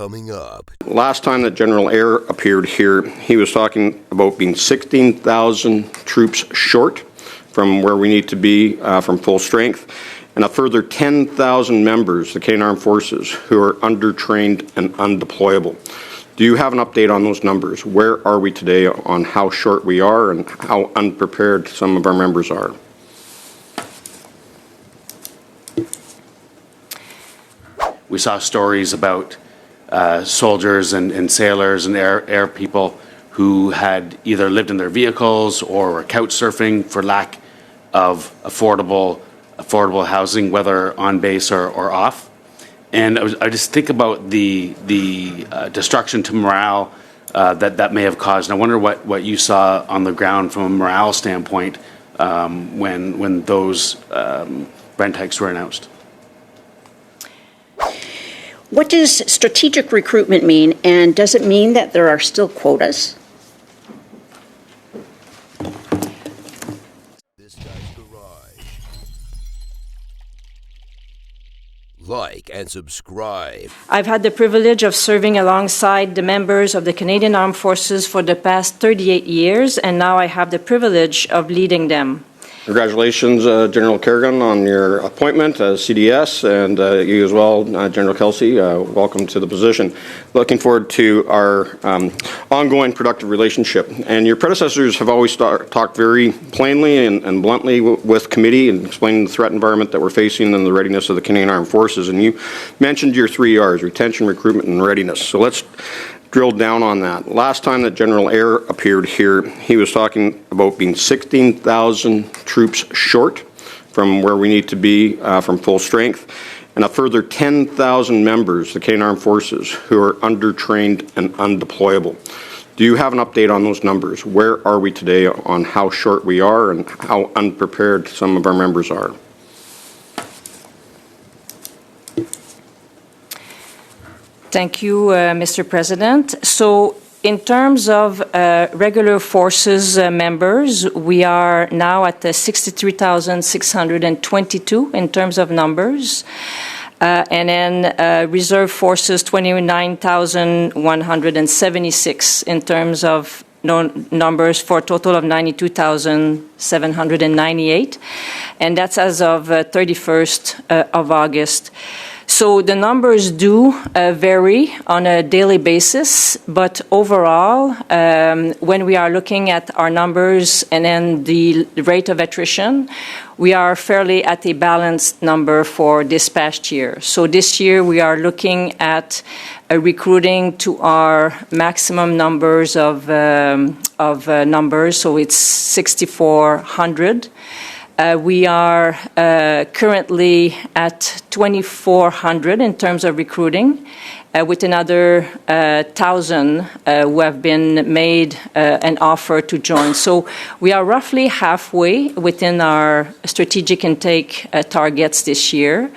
coming up. Last time that General Eyre appeared here, he was talking about being 16,000 troops short from where we need to be from full strength, and a further 10,000 members, the Canadian Armed Forces, who are undertrained and undeployable. Do you have an update on those numbers? Where are we today on how short we are and how unprepared some of our members are? We saw stories about soldiers and sailors and air people who had either lived in their vehicles or were couch surfing for lack of affordable housing, whether on base or off. And I just think about the destruction to morale that may have caused. And I wonder what you saw on the ground from a morale standpoint when those rent hikes were announced. What does strategic recruitment mean, and does it mean that there are still quotas? This guy's garage. Like and subscribe. I've had the privilege of serving alongside the members of the Canadian Armed Forces for the past 38 years, and now I have the privilege of leading them. Congratulations, General Kerrigan, on your appointment as CDS, and you as well, General Kelsey. Welcome to the position. Looking forward to our ongoing productive relationship. And your predecessors have always talked very plainly and bluntly with committee and explaining the threat environment that we're facing and the readiness of the Canadian Armed Forces. And you mentioned your 3 R's: retention, recruitment, and readiness. So let's drill down on that. Last time that General Eyre appeared here, he was talking about being 16,000 troops short from where we need to be from full strength, and a further 10,000 members, the Canadian Armed Forces, who are undertrained and undeployable. Do you have an update on those numbers? Where are we today on how short we are and how unprepared some of our members are? Thank you, Mr. President. So in terms of regular forces members, we are now at 63,622 in terms of numbers. And then reserve forces, 29,176 in terms of numbers, for a total of 92,798. And that's as of 31st of August. So the numbers do vary on a daily basis, but overall, when we are looking at our numbers and then the rate of attrition, we are fairly at a balanced number for this past year. So this year we are looking at recruiting to our maximum numbers of numbers, so it's 6,400. We are currently at 2,400 in terms of recruiting, with another 1,000 who have been made an offer to join. So we are roughly halfway within our strategic intake targets this year,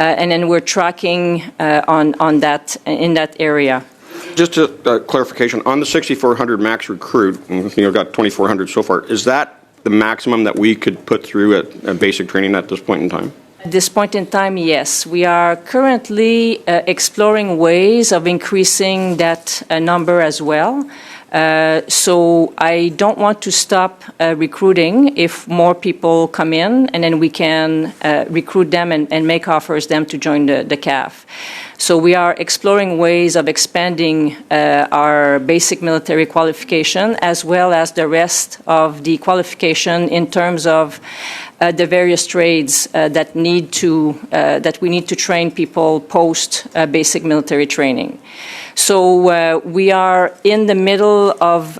and then we're tracking on that in that area. Just a clarification on the 6,400 max recruit. You've got 2,400 so far. Is that the maximum that we could put through at basic training at this point in time? At this point in time, yes. We are currently exploring ways of increasing that number as well. So I don't want to stop recruiting if more people come in, and then we can recruit them and make offers them to join the CAF. So we are exploring ways of expanding our basic military qualification as well as the rest of the qualification in terms of the various trades that we need to train people post basic military training. So we are in the middle of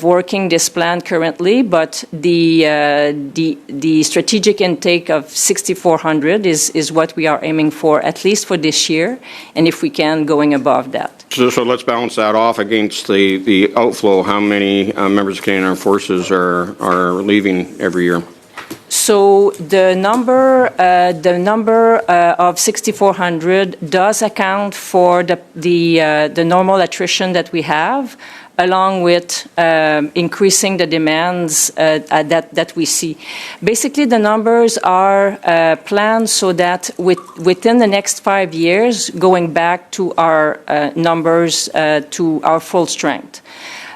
working this plan currently, but the strategic intake of 6,400 is what we are aiming for, at least for this year, and if we can, going above that. So let's balance that off against the outflow. How many members of Canadian Armed Forces are leaving every year? So the number of 6,400 does account for the normal attrition that we have, along with increasing the demands that we see. Basically, the numbers are planned so that within the next 5 years, going back to our numbers to our full strength.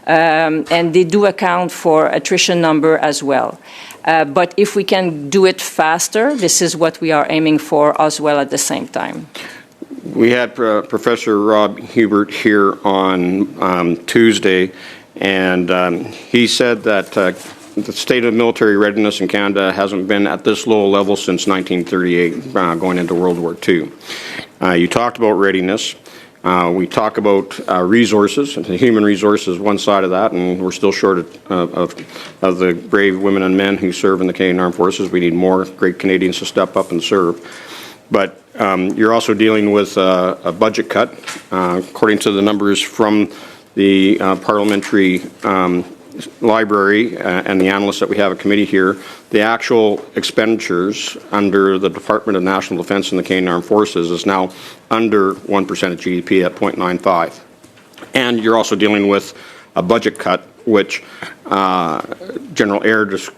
And they do account for attrition number as well. But if we can do it faster, this is what we are aiming for as well at the same time. We had Professor Rob Hubert here on Tuesday, and he said that the state of military readiness in Canada hasn't been at this low level since 1938, going into World War II. You talked about readiness. We talk about resources, and the human resources, one side of that, and we're still short of the brave women and men who serve in the Canadian Armed Forces. We need more great Canadians to step up and serve. But you're also dealing with a budget cut. According to the numbers from the parliamentary library and the analysts that we have a committee here, the actual expenditures under the Department of National Defence and the Canadian Armed Forces is now under 1% of GDP at 0.95. And you're also dealing with a budget cut, which General Eyre just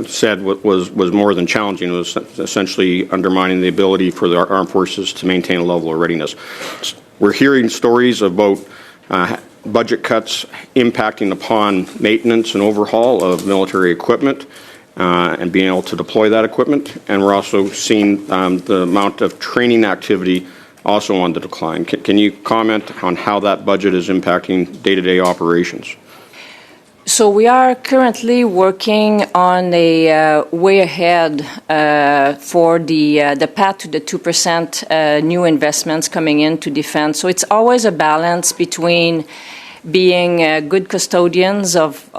said was more than challenging. It was essentially undermining the ability for the armed forces to maintain a level of readiness. We're hearing stories about budget cuts impacting upon maintenance and overhaul of military equipment and being able to deploy that equipment. And we're also seeing the amount of training activity also on the decline. Can you comment on how that budget is impacting day-to-day operations? So we are currently working on a way ahead for the path to the 2% new investments coming into defense. So it's always a balance between being good custodians of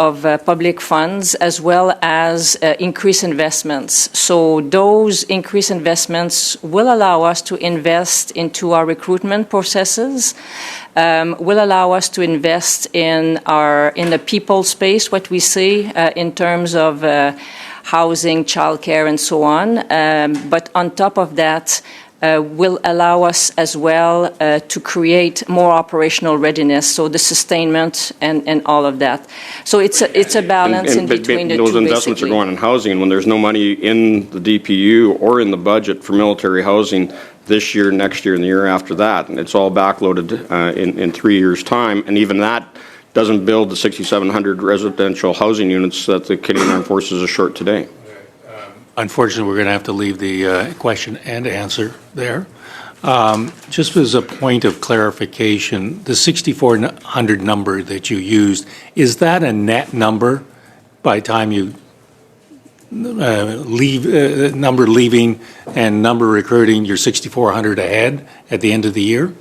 public funds as well as increased investments. So those increased investments will allow us to invest into our recruitment processes, will allow us to invest in the people space, what we see in terms of housing, childcare, and so on. But on top of that, will allow us as well to create more operational readiness, so the sustainment and all of that. So it's a balance in between the two. Those investments basically are going in housing, and when there's no money in the DPU or in the budget for military housing this year, next year, and the year after that, and it's all backloaded in 3 years' time, and even that doesn't build the 6,700 residential housing units that the Canadian Armed Forces is short today. Unfortunately, we're going to have to leave the question and answer there. Just as a point of clarification, the 6,400 number that you used, is that a net number by the time you leave, number leaving and number recruiting, you're 6,400 ahead at the end of the year?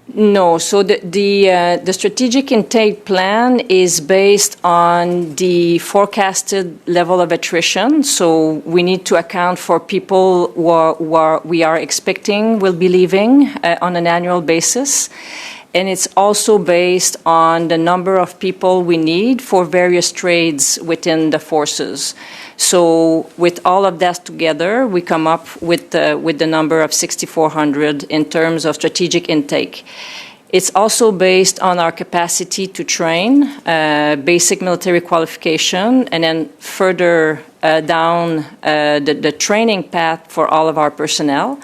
No, so the strategic intake plan is based on the forecasted level of attrition. So we need to account for people who we are expecting will be leaving on an annual basis. And it's also based on the number of people we need for various trades within the forces. So with all of that together, we come up with the number of 6,400 in terms of strategic intake. It's also based on our capacity to train, basic military qualification, and then further down the training path for all of our personnel.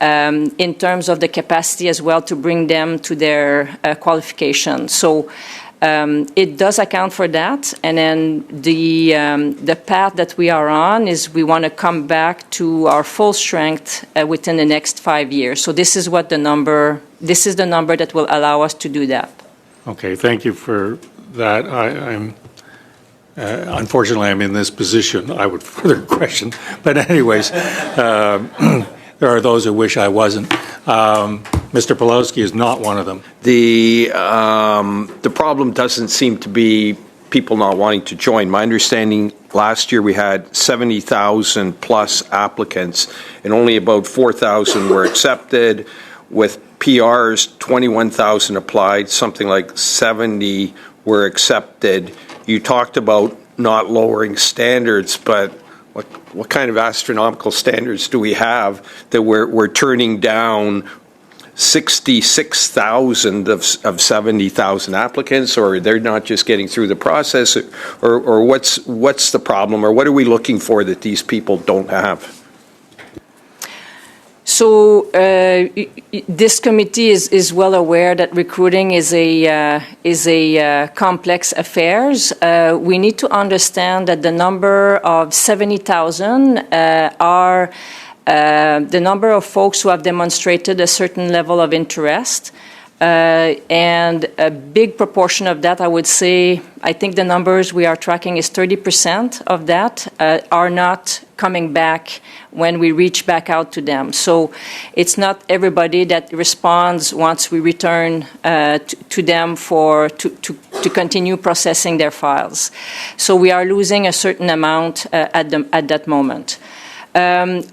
In terms of the capacity as well to bring them to their qualification. So it does account for that. And then the path that we are on is we want to come back to our full strength within the next 5 years. So this is the number that will allow us to do that. Okay, thank you for that. I'm unfortunately, I'm in this position. I would further question. But anyways, there are those who wish I wasn't. Mr. Pawlowski is not one of them. The problem doesn't seem to be people not wanting to join. My understanding, last year we had 70,000 plus applicants, and only about 4,000 were accepted. With PRs, 21,000 applied, something like 70 were accepted. You talked about not lowering standards, but what kind of astronomical standards do we have that we're turning down 66,000 of 70,000 applicants, or they're not just getting through the process, or what's the problem, or what are we looking for that these people don't have? So this committee is well aware that recruiting is a complex affairs. We need to understand that the number of 70,000 are the number of folks who have demonstrated a certain level of interest. And a big proportion of that, I would say, I think the numbers we are tracking is 30% of that are not coming back when we reach back out to them. So it's not everybody that responds once we return to them to continue processing their files. So we are losing a certain amount at that moment.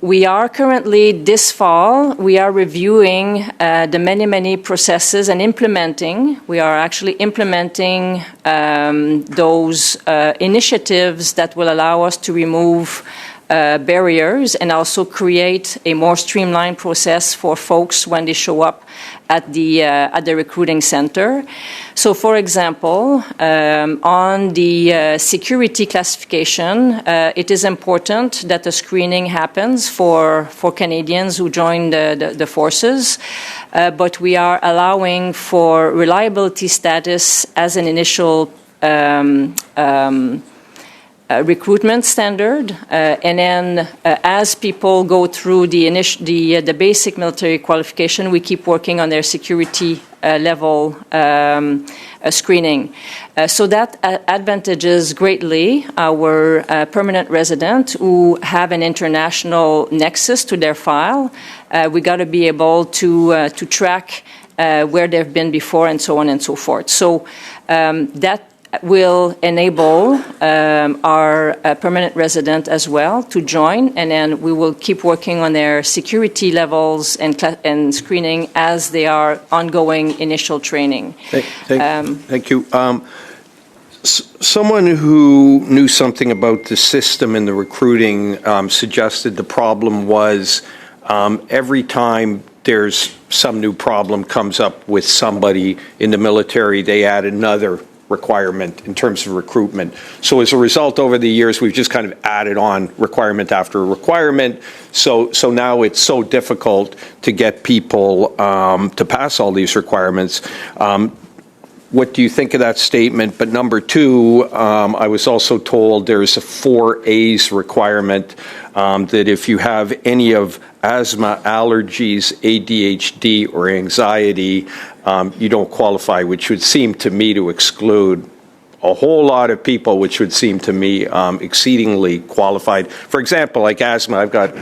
We are currently, this fall, we are reviewing the many processes and we are actually implementing those initiatives that will allow us to remove barriers and also create a more streamlined process for folks when they show up at the recruiting center. So, for example, on the security classification, it is important that the screening happens for Canadians who join the forces, but we are allowing for reliability status as an initial recruitment standard, and then as people go through the basic military qualification, we keep working on their security level screening. So that advantages greatly our permanent resident who have an international nexus to their file. We got to be able to track where they've been before and so on and so forth. So that will enable our permanent resident as well to join, and then we will keep working on their security levels and screening as they are ongoing initial training. Thank you. Someone who knew something about the system and the recruiting suggested the problem was every time there's some new problem comes up with somebody in the military, they add another requirement in terms of recruitment. So as a result, over the years, we've just kind of added on requirement after requirement. So now it's so difficult to get people to pass all these requirements. What do you think of that statement? But number two, I was also told there's a 4 A's requirement that if you have any of asthma, allergies, ADHD, or anxiety, you don't qualify, which would seem to me to exclude a whole lot of people, which would seem to me exceedingly qualified. For example, like asthma, I've got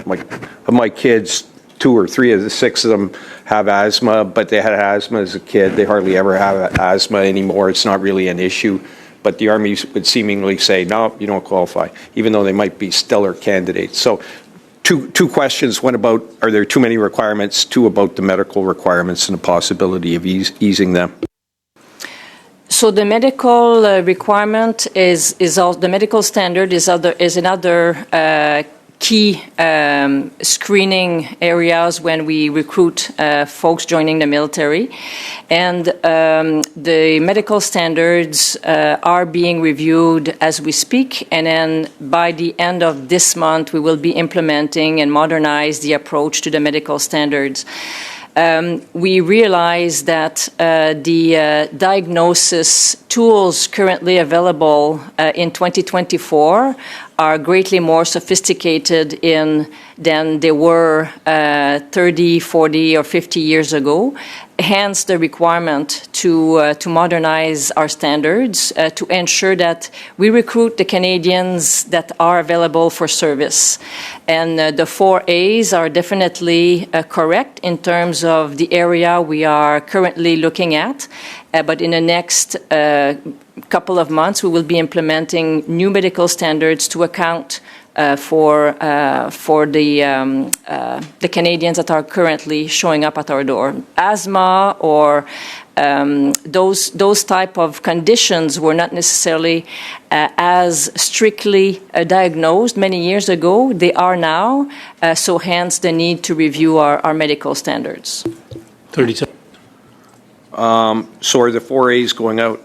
my kids, 2 or 3 of the 6 of them have asthma, but they had asthma as a kid. They hardly ever have asthma anymore. It's not really an issue. But the Army would seemingly say, no, you don't qualify, even though they might be stellar candidates. So two questions. One about, are there too many requirements? 2 about the medical requirements and the possibility of easing them. So the medical requirement is the medical standard is another key screening areas when we recruit folks joining the military, and the medical standards are being reviewed as we speak, and then by the end of this month we will be implementing and modernize the approach to the medical standards. We realize that the diagnosis tools currently available in 2024 are greatly more sophisticated than they were 30, 40, or 50 years ago. Hence the requirement to modernize our standards to ensure that we recruit the Canadians that are available for service. And the 4 A's are definitely correct in terms of the area we are currently looking at. But in the next couple of months, we will be implementing new medical standards to account for the Canadians that are currently showing up at our door. Asthma or those type of conditions were not necessarily as strictly diagnosed many years ago. They are now, so hence the need to review our medical standards. 30 seconds. So are the 4As going out?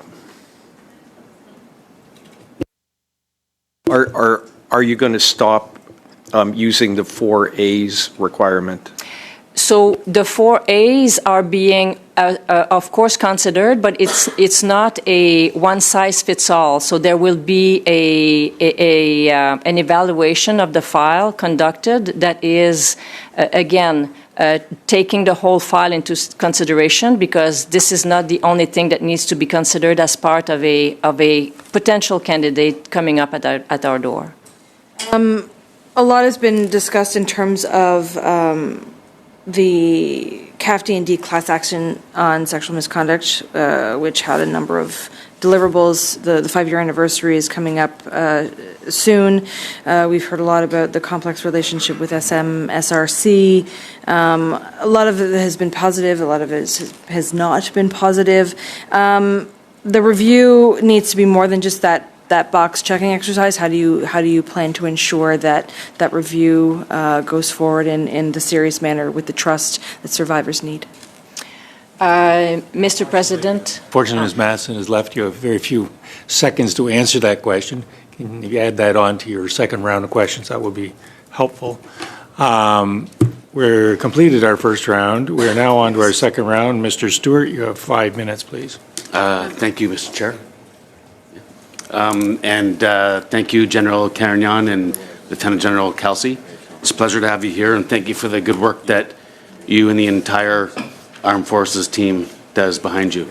Are you going to stop using the 4As requirement? So the 4As are being, of course, considered, but it's not a one-size-fits-all. So there will be an evaluation of the file conducted that is, again, taking the whole file into consideration, because this is not the only thing that needs to be considered as part of a potential candidate coming up at our door. A lot has been discussed in terms of the CAFD&D class action on sexual misconduct, which had a number of deliverables. The 5-year anniversary is coming up soon. We've heard a lot about the complex relationship with SRC. A lot of it has been positive. A lot of it has not been positive. The review needs to be more than just that box checking exercise. How do you plan to ensure that review goes forward in the serious manner with the trust that survivors need? Mr. President. Fortunately, Ms. Masson has left you a very few seconds to answer that question. Can you add that on to your second round of questions? That would be helpful. We're completed our first round. We're now on to our second round. Mr. Stewart, you have 5 minutes, please. Thank you, Mr. Chair. Thank you, General Carignan and Lieutenant General Kelsey. It's a pleasure to have you here, and thank you for the good work that you and the entire Armed Forces team does behind you.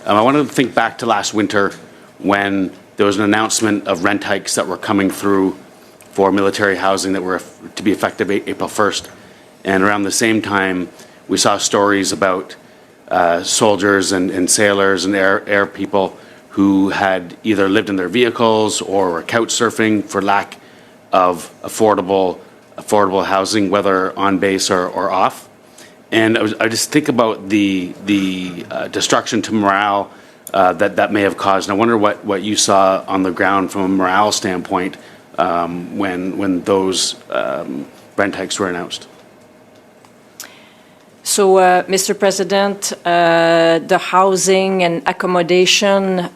I want to think back to last winter when there was an announcement of rent hikes that were coming through for military housing that were to be effective April 1st. And around the same time, we saw stories about soldiers and sailors and air people who had either lived in their vehicles or were couch surfing for lack of affordable housing, whether on base or off. And I just think about the destruction to morale that may have caused. And I wonder what you saw on the ground from a morale standpoint when those rent hikes were announced. So, Mr. President, the housing and accommodation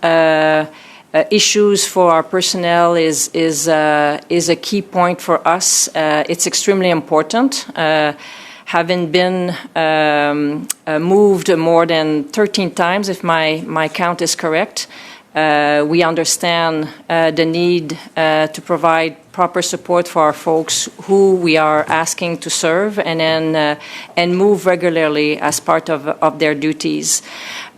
issues for our personnel is a key point for us. It's extremely important. Having been moved more than 13 times, if my count is correct, we understand the need to provide proper support for our folks who we are asking to serve and move regularly as part of their duties.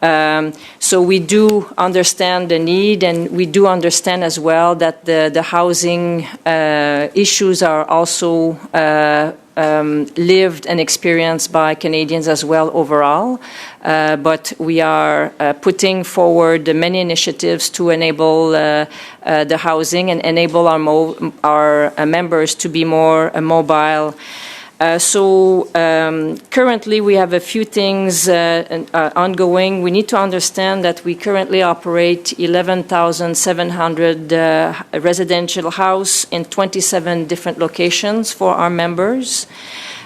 So we do understand the need, and we do understand as well that the housing issues are also lived and experienced by Canadians as well overall. But we are putting forward many initiatives to enable the housing and enable our members to be more mobile. So currently we have a few things ongoing. We need to understand that we currently operate 11,700 residential house in 27 different locations for our members.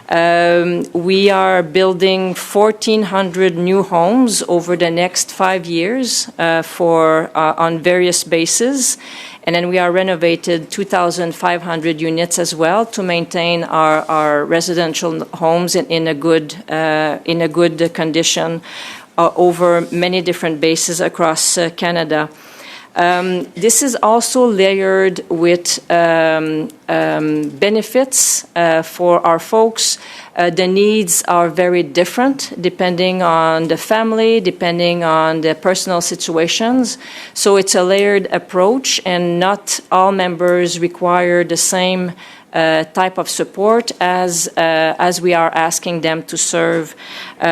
We are building 1,400 new homes over the next 5 years on various bases. And then we are renovated 2,500 units as well to maintain our residential homes in a good condition over many different bases across Canada. This is also layered with benefits for our folks. The needs are very different depending on the family, depending on the personal situations. So it's a layered approach, and not all members require the same type of support as we are asking them to serve.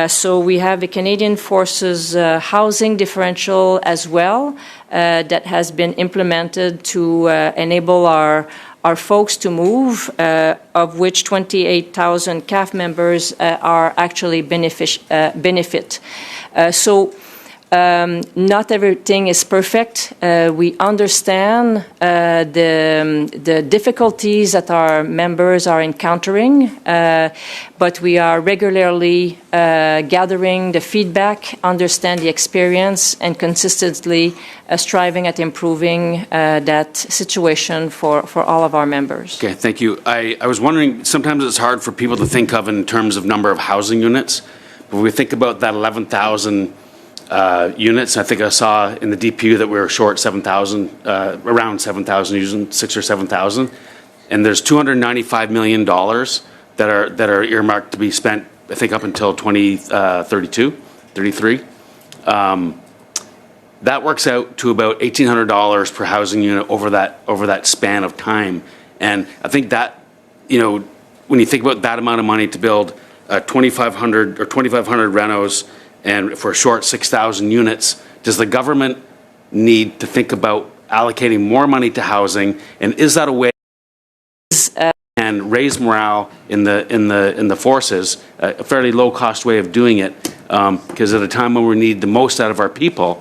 So we have a Canadian Forces housing differential as well that has been implemented to enable our our folks to move, of which 28,000 CAF members are actually benefit. So not everything is perfect. We understand the difficulties that our members are encountering, but we are regularly gathering the feedback, understand the experience, and consistently striving at improving that situation for all of our members. Okay, thank you. I was wondering, sometimes it's hard for people to think of in terms of number of housing units, but when we think about that 11,000 units. I think I saw in the DPU that we were short 7,000, around 7,000, using 6,000 or 7,000, and there's $295 million that are earmarked to be spent, I think, up until 2032, 33. That works out to about $1,800 per housing unit over that span of time, and I think that, you know, when you think about that amount of money to build 2,500 renos. And for a short 6,000 units, does the government need to think about allocating more money to housing? And is that a way and raise morale in the forces? A fairly low cost way of doing it, because at a time when we need the most out of our people,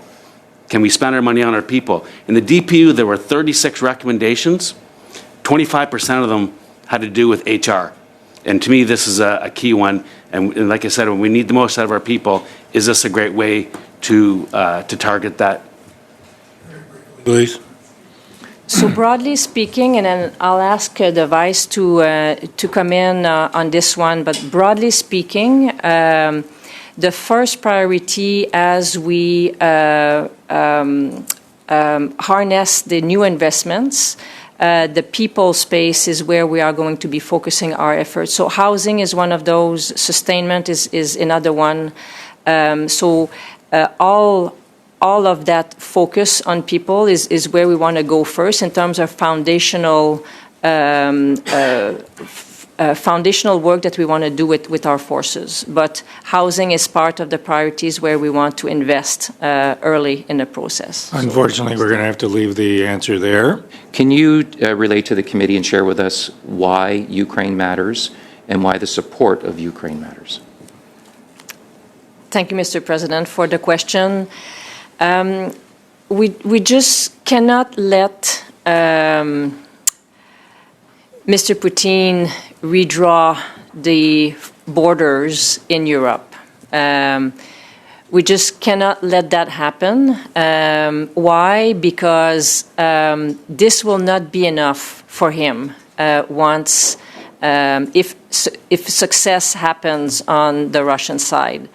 can we spend our money on our people? In the DPU, there were 36 recommendations. 25% of them had to do with HR. And to me, this is a key one. And like I said, when we need the most out of our people, is this a great way to target that? Please. So broadly speaking, and then I'll ask the Vice to come in on this one, but broadly speaking, the first priority as we harness the new investments, the people space is where we are going to be focusing our efforts. So housing is one of those, sustainment is another one. So all of that focus on people is where we want to go first in terms of foundational work that we want to do with our forces. But housing is part of the priorities where we want to invest early in the process. Unfortunately, we're going to have to leave the answer there. Can you relate to the committee and share with us why Ukraine matters and why the support of Ukraine matters? Thank you, Mr. President, for the question. We just cannot let Mr. Putin redraw the borders in Europe. We just cannot let that happen. Why? Because this will not be enough for him once, if success happens on the Russian side.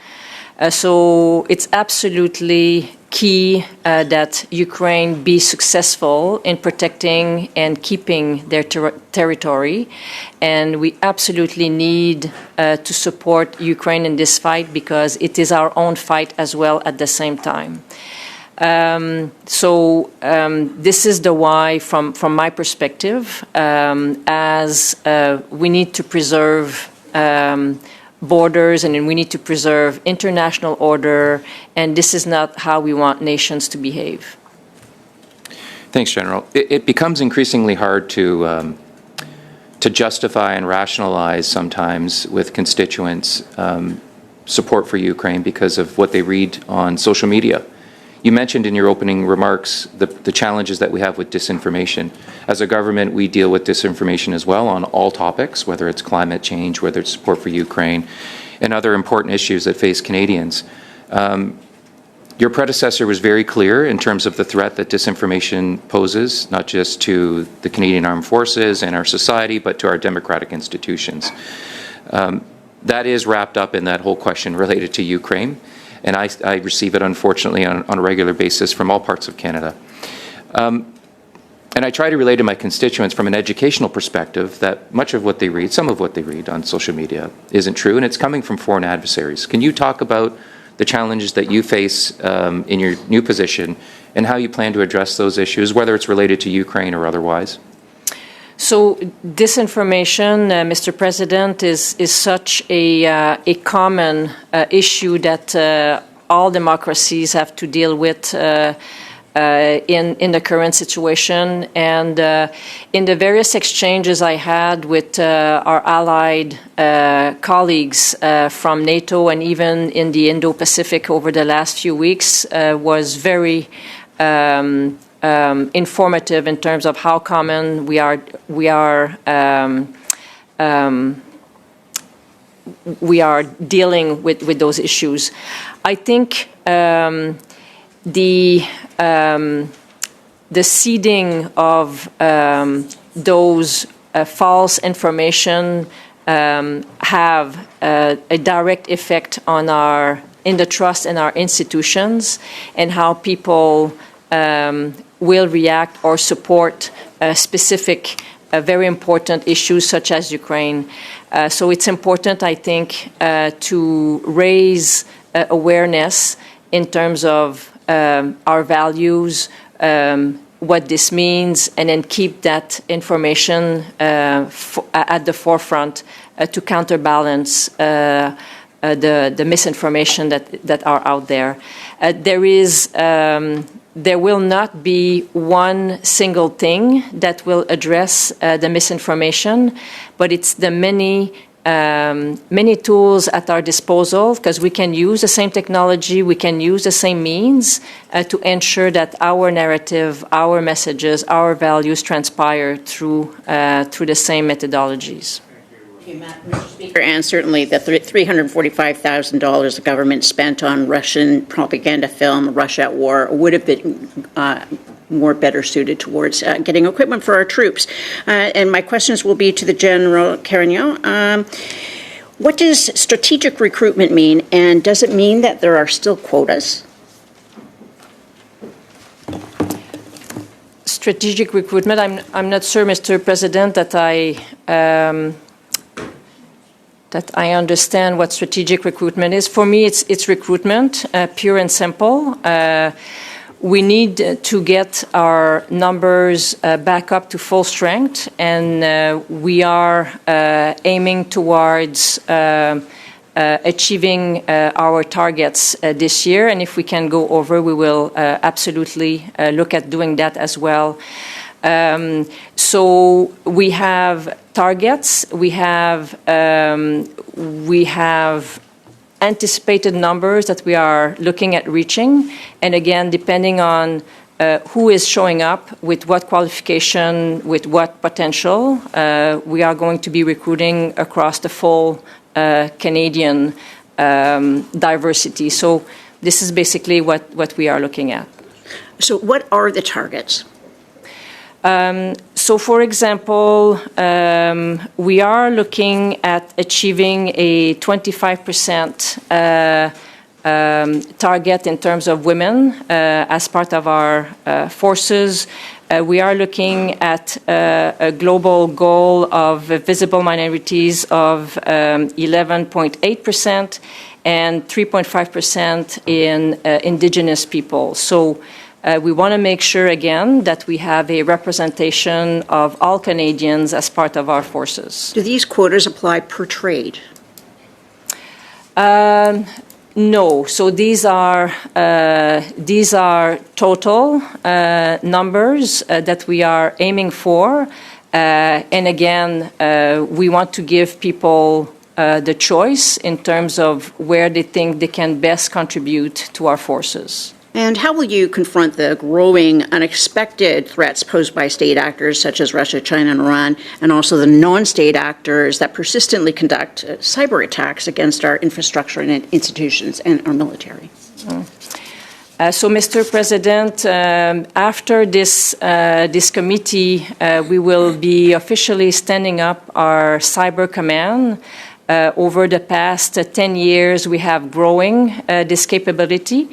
So it's absolutely key that Ukraine be successful in protecting and keeping their territory. And we absolutely need to support Ukraine in this fight because it is our own fight as well at the same time. So this is the why from my perspective, as we need to preserve borders, and we need to preserve international order, and this is not how we want nations to behave. Thanks, General. It becomes increasingly hard to justify and rationalize sometimes with constituents support for Ukraine because of what they read on social media. You mentioned in your opening remarks the challenges that we have with disinformation. As a government, we deal with disinformation as well on all topics, whether it's climate change, whether it's support for Ukraine, and other important issues that face Canadians. Your predecessor was very clear in terms of the threat that disinformation poses, not just to the Canadian Armed Forces and our society, but to our democratic institutions. That is wrapped up in that whole question related to Ukraine. And I receive it, unfortunately, on a regular basis from all parts of Canada. And I try to relate to my constituents from an educational perspective that much of what they read, some of what they read on social media, isn't true, and it's coming from foreign adversaries. Can you talk about the challenges that you face in your new position and how you plan to address those issues, whether it's related to Ukraine or otherwise? So disinformation, Mr. President, is such a common issue that all democracies have to deal with in the current situation. And in the various exchanges I had with our allied colleagues from NATO and even in the Indo-Pacific over the last few weeks was very informative in terms of how common we are dealing with those issues. I think the seeding of those false information have a direct effect on the trust in our institutions and how people will react or support specific very important issues such as Ukraine. So it's important, I think, to raise awareness in terms of our values, what this means, and then keep that information at the forefront to counterbalance the misinformation that are out there. There will not be one single thing that will address the misinformation, but it's the many tools at our disposal, because we can use the same technology, we can use the same means to ensure that our narrative, our messages, our values transpire through the same methodologies. Mr. Speaker, and certainly the $345,000 the government spent on Russian propaganda film, Russia at War, would have been more better suited towards getting equipment for our troops. And my questions will be to the General Carignan. What does strategic recruitment mean, and does it mean that there are still quotas? Strategic recruitment, I'm not sure, Mr. President, that I understand what strategic recruitment is. For me, it's recruitment, pure and simple. We need to get our numbers back up to full strength, and we are aiming towards achieving our targets this year. And if we can go over, we will absolutely look at doing that as well. So we have targets, we have anticipated numbers that we are looking at reaching, and again, depending on who is showing up, with what qualification, with what potential, we are going to be recruiting across the full Canadian diversity. So this is basically what we are looking at. So what are the targets? So, for example, we are looking at achieving a 25% target in terms of women as part of our forces. We are looking at a global goal of visible minorities of 11.8% and 3.5% in Indigenous people. So we want to make sure, again, that we have a representation of all Canadians as part of our forces. Do these quotas apply per trade? No. So these are total numbers that we are aiming for. And again, we want to give people the choice in terms of where they think they can best contribute to our forces. And how will you confront the growing unexpected threats posed by state actors such as Russia, China, and Iran, and also the non-state actors that persistently conduct cyber attacks against our infrastructure and institutions and our military? So, Mr. President, after this committee, we will be officially standing up our cyber command. Over the past 10 years, we have growing this capability.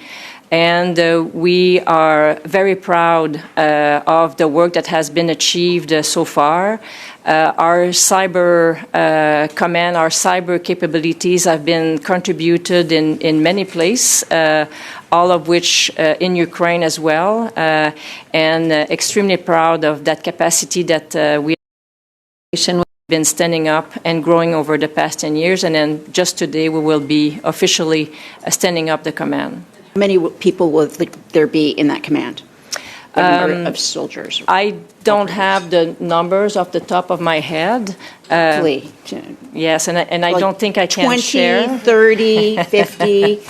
And we are very proud of the work that has been achieved so far. Our cyber command, our cyber capabilities have been contributed in many places, all of which in Ukraine as well, and extremely proud of that capacity that we have been standing up and growing over the past 10 years. And then just today, we will be officially standing up the command. How many people will there be in that command? number of soldiers? I don't have the numbers off the top of my head. Roughly. Yes, and I Like don't think I can 20, share. 30, 50?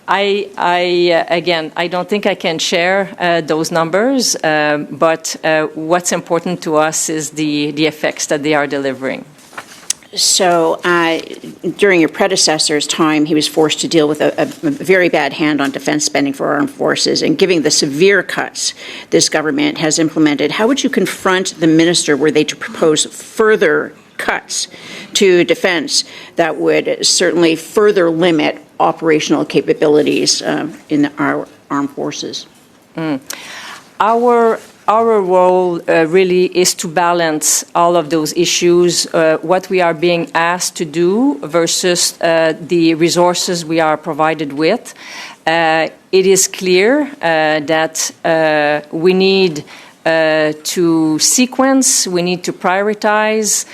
Again, I don't think I can share those numbers, but what's important to us is the effects that they are delivering. So during your predecessor's time, he was forced to deal with a very bad hand on defense spending for our armed forces, and given the severe cuts this government has implemented, how would you confront the minister were they to propose further cuts to defense that would certainly further limit operational capabilities in our armed forces? Our role really is to balance all of those issues, what we are being asked to do versus the resources we are provided with. It is clear that we need to sequence, we need to prioritize.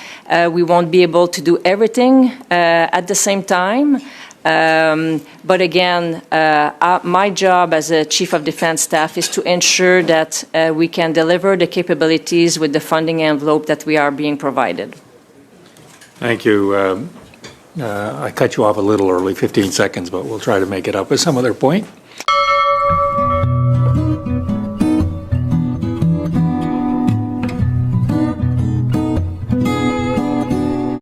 We won't be able to do everything at the same time. But again, my job as a Chief of Defense Staff is to ensure that we can deliver the capabilities with the funding envelope that we are being provided. Thank you. I cut you off a little early, 15 seconds, but we'll try to make it up at some other point.